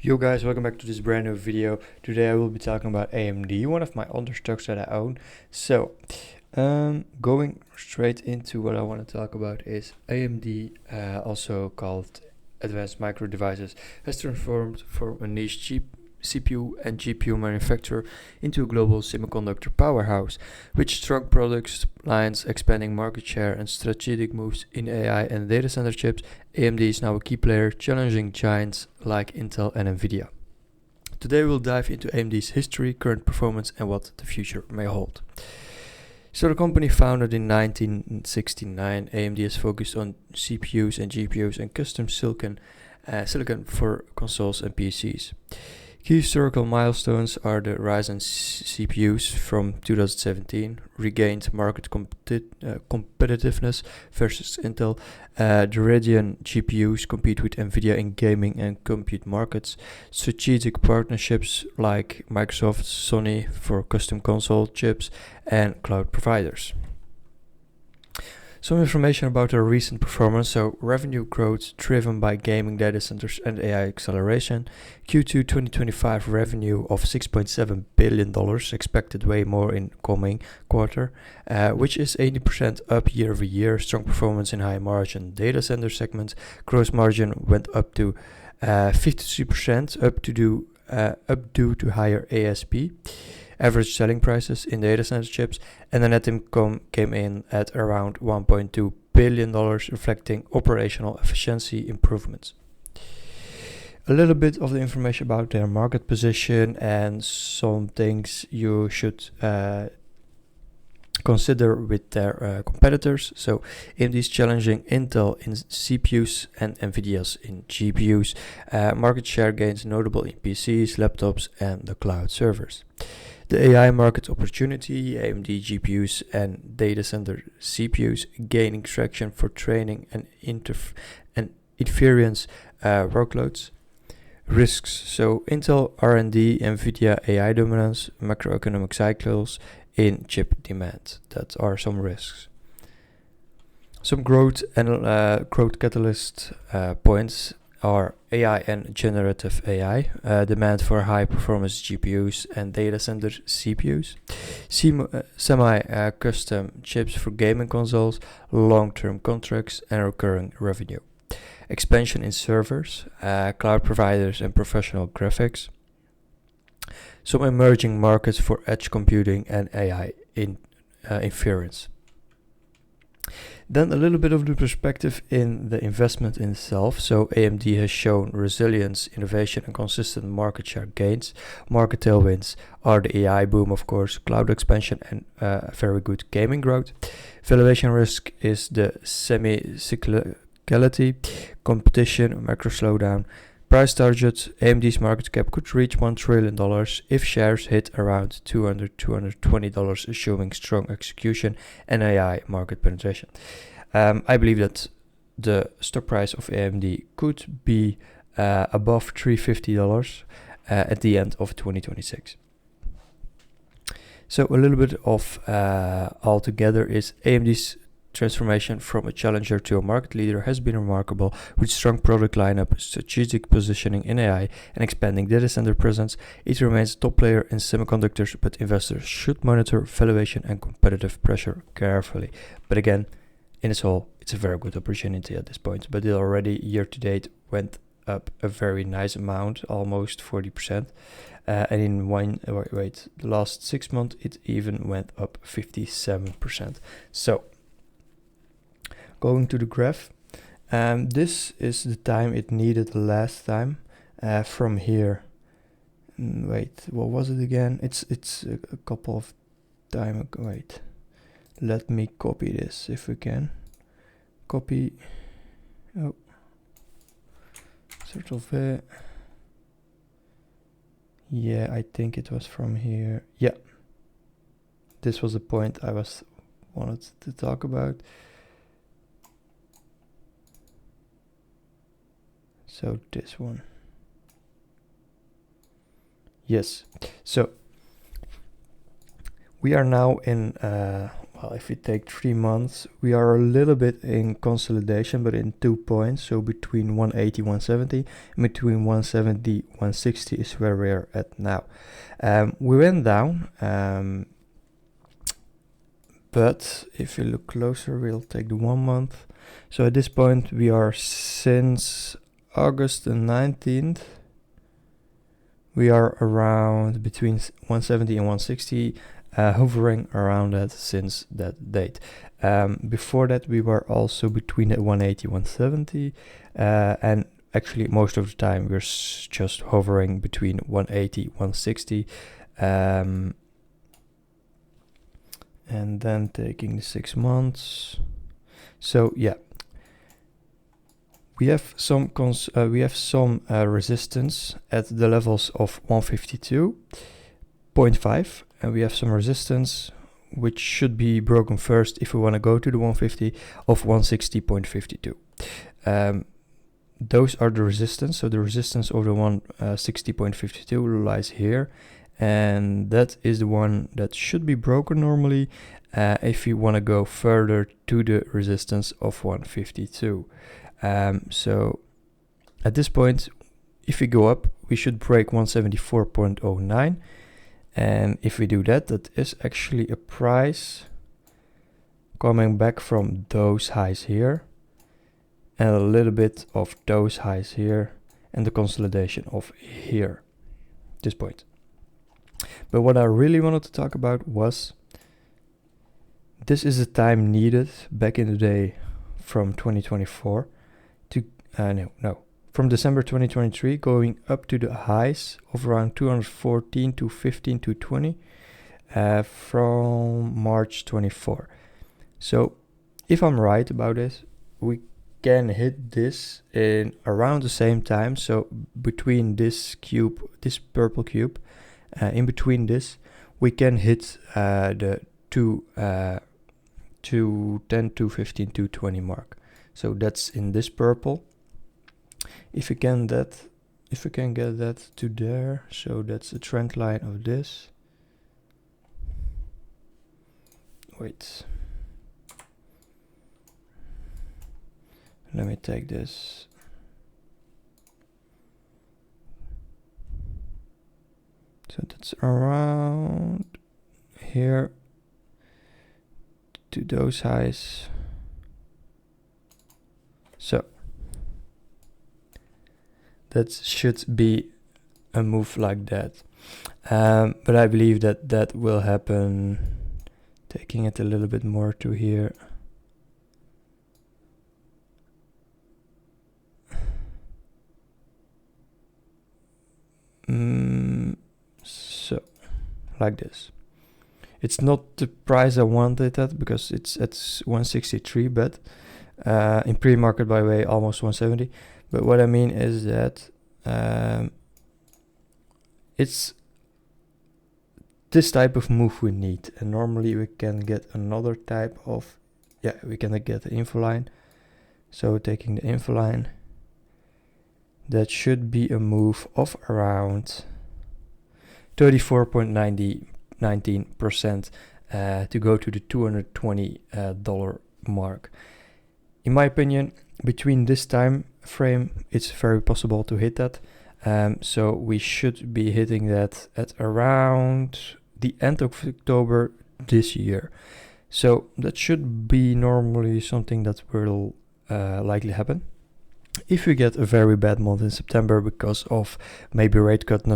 Yo guys, welcome back to this brand new video. Today I will be talking about AMD, one of my other stocks that I own. So, going straight into what I want to talk about is AMD, also called Advanced Micro Devices, has transformed from a niche CPU and GPU manufacturer into a global semiconductor powerhouse. With strong product lines, expanding market share, and strategic moves in AI and data center chips, AMD is now a key player, challenging giants like Intel and NVIDIA. Today we'll dive into AMD's history, current performance, and what the future may hold. So the company founded in 1969, AMD is focused on CPUs and GPUs and custom silicon for consoles and PCs. Key historical milestones are the Ryzen CPUs from 2017, regained market competitiveness versus Intel. The Radeon GPUs compete with NVIDIA in gaming and compute markets. Strategic partnerships like Microsoft, Sony for custom console chips, and cloud providers. Some information about our recent performance. So revenue growth driven by gaming data centers and AI acceleration. Q2 2025 revenue of $6.7 billion, expected way more in coming quarter, which is 80% up year over year. Strong performance in high margin data center segments. Gross margin went up to 53%, up due to higher ASP. Average selling prices in data center chips, and the net income came in at around $1.2 billion, reflecting operational efficiency improvements. A little bit of the information about their market position and some things you should consider with their competitors. So AMD is challenging Intel in CPUs and NVIDIA's in GPUs. Market share gains notable in PCs, laptops, and the cloud servers. The AI market opportunity, AMD GPUs and data center CPUs gaining traction for training and inference workloads. Risks, so Intel R&D, NVIDIA AI dominance, macroeconomic cycles in chip demand. That are some risks. Some growth and growth catalyst points are AI and generative AI, demand for high-performance GPUs and data center CPUs, semi-custom chips for gaming consoles, long-term contracts, and recurring revenue. Expansion in servers, cloud providers, and professional graphics. Some emerging markets for edge computing and AI inference. Then a little bit of the perspective in the investment in itself. So AMD has shown resilience, innovation, and consistent market share gains. Market tailwinds are the AI boom, of course, cloud expansion, and very good gaming growth. Valuation risk is the semi-cyclicality, competition, macro slowdown. Price target, AMD's market cap could reach $1 trillion if shares hit around $220, assuming strong execution and AI market penetration. I believe that the stock price of AMD could be above $350 at the end of 2026. So a little bit of altogether is AMD's transformation from a challenger to a market leader has been remarkable, with strong product lineup, strategic positioning in AI, and expanding data center presence. It remains a top player in semiconductors, but investors should monitor valuation and competitive pressure carefully. But again, in its whole, it's a very good opportunity at this point. But it already year to date went up a very nice amount, almost 40%. And in the last 6 months, it even went up 57%. So, going to the graph, this is the time it needed last time. From here, what was it again? It's a couple of time ago. Let me copy this if we can. Copy. Oh, sort of. Yeah, I think it was from here. Yeah, this was the point I wanted to talk about. So this one. Yes. So we are now in well, if we take 3 months, we are a little bit in consolidation, but in 2 points. So between 180, 170, and between 170, 160 is where we're at now. We went down, but if you look closer, we'll take the 1 month. So at this point, we are since August the 19th, we are around between 170 and 160, hovering around that since that date. Before that, we were also between the 180, 170, and actually most of the time we're just hovering between 180, 160. And then taking the 6 months. So yeah, we have some resistance at the levels of 152.5, and we have some resistance which should be broken first if we want to go to the 150 of 160.52. Those are the resistance. So the resistance of the 160.52 lies here, and that is the one that should be broken normally if you want to go further to the resistance of 152. So at this point, if we go up, we should break 174.09, and if we do that, that is actually a price coming back from those highs here, and a little bit of those highs here, and the consolidation of here, this point. But what I really wanted to talk about was, this is the time needed back in the day from 2024 to, from December 2023 going up to the highs of around 214 to 15 to 20 from March 24. So if I'm right about this, we can hit this in around the same time. So between this cube, this purple cube, in between this, we can hit the 210, 215, 220 mark. So that's in this purple. If we can get that to there, so that's the trend line of this. Wait. Let me take this. So that's around here to those highs. So that should be a move like that. But I believe that that will happen. Taking it a little bit more to here. So like this. It's not the price I wanted at, because it's at 163, but in pre-market, by the way, almost 170. But what I mean is that it's this type of move we need, and normally we can get another type of, we can get the info line. So taking the info line, that should be a move of around 34.19% to go to the $220 mark. In my opinion, between this time frame, it's very possible to hit that. So we should be hitting that at around the end of October this year. So that should be normally something that will likely happen. If we get a very bad month in September because of maybe rate cuts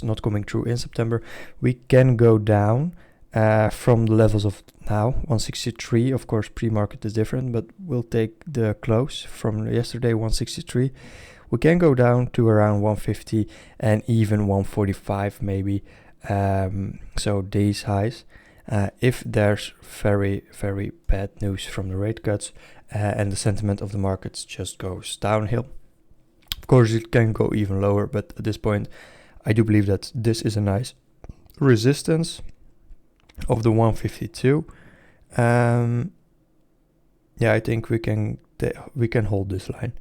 not coming through in September, we can go down from the levels of now, 163. Of course, pre-market is different, but we'll take the close from yesterday, 163. We can go down to around 150 and even 145 maybe. So these highs, if there's very, very bad news from the rate cuts and the sentiment of the markets just goes downhill. Of course, it can go even lower, but at this point, I do believe that this is a nice resistance of the 152. I think we can hold this line,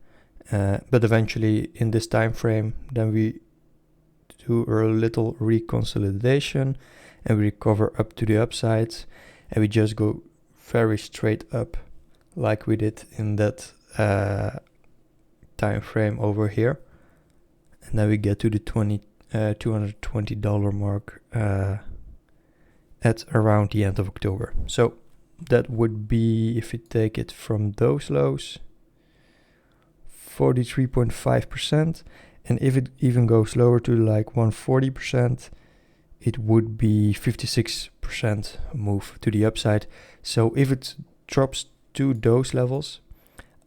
but eventually in this time frame, then we do a little reconsolidation and we recover up to the upsides, and we just go very straight up like we did in that time frame over here, and then we get to the $220 mark at around the end of October. So that would be, if you take it from those lows, 43.5%, and if it even goes lower to like 140%, it would be 56% move to the upside. So if it drops to those levels,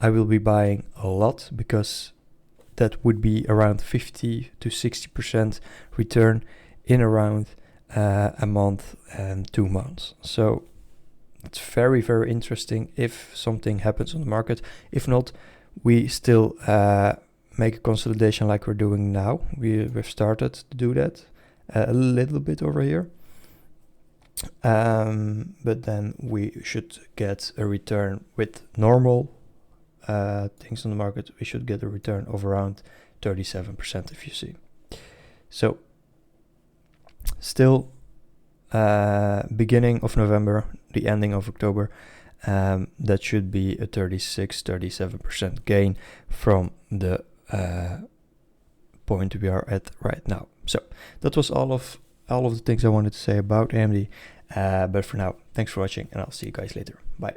I will be buying a lot, because that would be around 50 to 60% return in around a month and 2 months. So it's very, very interesting if something happens on the market. If not, we still make a consolidation like we're doing now. We've started to do that a little bit over here. But then we should get a return with normal things on the market. We should get a return of around 37%, if you see. So still beginning of November, the ending of October, that should be a 36-37% gain from the point we are at right now. So that was all of the things I wanted to say about AMD. But for now, thanks for watching, and I'll see you guys later. Bye.